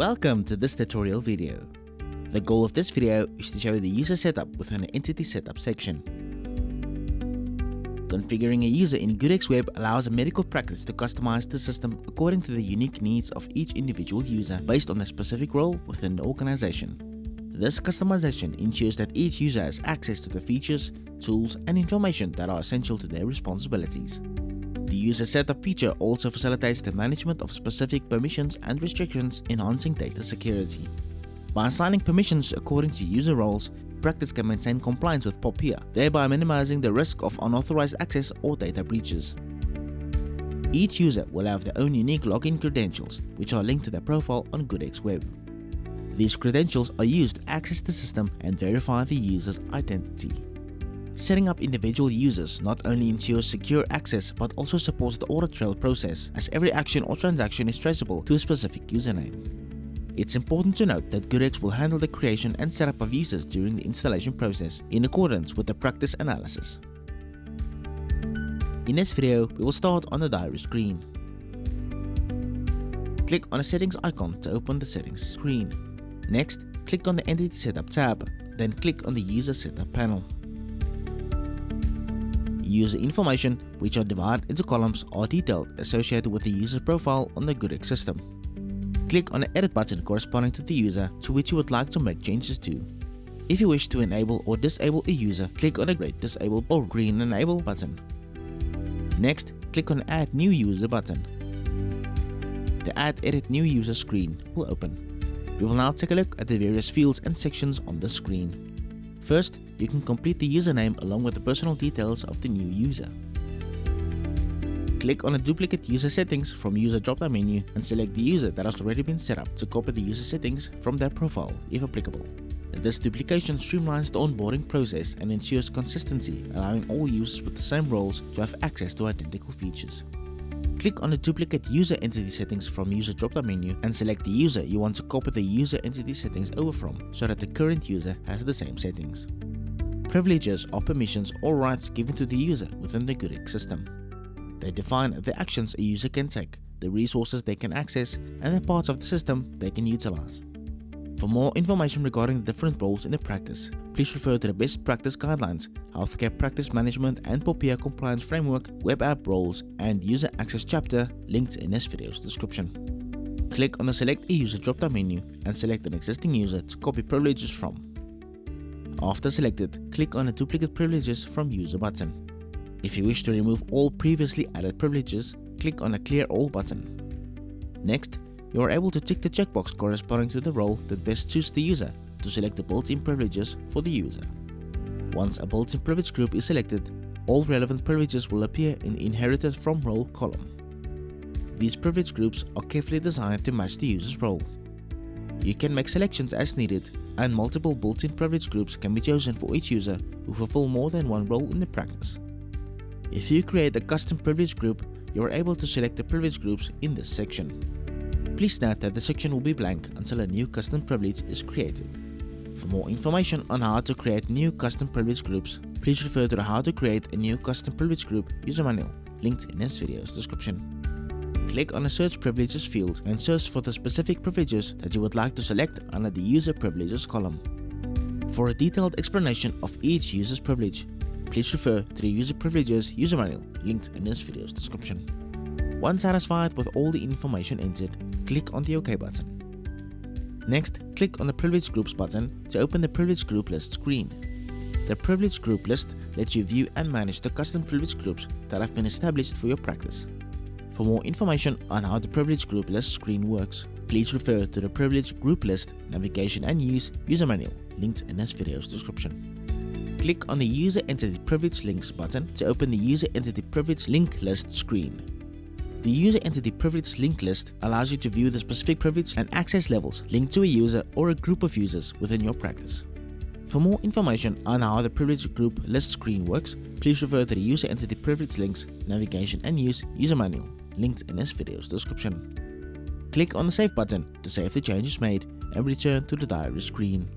Welcome to this tutorial video. The goal of this video is to show the user setup within the Entity Setup section. Configuring a user in GoodX Web allows a medical practice to customize the system according to the unique needs of each individual user based on their specific role within the organization. This customization ensures that each user has access to the features, tools, and information that are essential to their responsibilities. The user setup feature also facilitates the management of specific permissions and restrictions, enhancing data security. By assigning permissions according to user roles, practice can maintain compliance with POPIA, thereby minimizing the risk of unauthorized access or data breaches. Each user will have their own unique login credentials, which are linked to their profile on GoodX Web. These credentials are used to access the system and verify the user's identity. Setting up individual users not only ensures secure access but also supports the audit trail process, as every action or transaction is traceable to a specific username. It's important to note that GoodX will handle the creation and setup of users during the installation process in accordance with the practice analysis. In this video, we will start on the diary screen. Click on the settings icon to open the settings screen. Next, click on the Entity Setup tab, then click on the User Setup panel. User information, which are divided into columns, are detailed associated with the user profile on the GoodX system. Click on the Edit button corresponding to the user to which you would like to make changes to. If you wish to enable or disable a user, click on the Red Disable or Green Enable button. Next, click on the Add New User button. The Add Edit New User screen will open. We will now take a look at the various fields and sections on the screen. First, you can complete the username along with the personal details of the new user. Click on the Duplicate User Settings from User drop-down menu and select the user that has already been set up to copy the user settings from their profile, if applicable. This duplication streamlines the onboarding process and ensures consistency, allowing all users with the same roles to have access to identical features. Click on the Duplicate User Entity Settings from User drop-down menu and select the user you want to copy the user entity settings over from so that the current user has the same settings. Privileges are permissions or rights given to the user within the GoodX system. They define the actions a user can take, the resources they can access, and the parts of the system they can utilize. For more information regarding the different roles in the practice, please refer to the Best Practice Guidelines, Healthcare Practice Management and POPIA Compliance Framework, Web App Roles, and User Access chapter linked in this video's description. Click on the Select a User drop-down menu and select an existing user to copy privileges from. After selected, click on the Duplicate Privileges from User button. If you wish to remove all previously added privileges, click on the Clear All button. Next, you are able to tick the checkbox corresponding to the role that best suits the user to select the built-in privileges for the user. Once a built-in privilege group is selected, all relevant privileges will appear in the Inherited from Role column. These privilege groups are carefully designed to match the user's role. You can make selections as needed, and multiple built-in privilege groups can be chosen for each user who fulfill more than one role in the practice. If you create a custom privilege group, you are able to select the privilege groups in this section. Please note that the section will be blank until a new custom privilege is created. For more information on how to create new custom privilege groups, please refer to the How to Create a New Custom Privilege Group user manual linked in this video's description. Click on the Search Privileges field and search for the specific privileges that you would like to select under the User Privileges column. For a detailed explanation of each user's privilege, please refer to the User Privileges user manual linked in this video's description. Once satisfied with all the information entered, click on the OK button. Next, click on the Privilege Groups button to open the Privilege Group List screen. The Privilege Group List lets you view and manage the custom privilege groups that have been established for your practice. For more information on how the Privilege Group List screen works, please refer to the Privilege Group List Navigation and Use user manual linked in this video's description. Click on the User Entity Privilege Links button to open the User Entity Privilege Link List screen. The User Entity Privilege Link List allows you to view the specific privilege and access levels linked to a user or a group of users within your practice. For more information on how the Privilege Group List screen works, please refer to the User Entity Privilege Links Navigation and Use user manual linked in this video's description. Click on the Save button to save the changes made and return to the diary screen.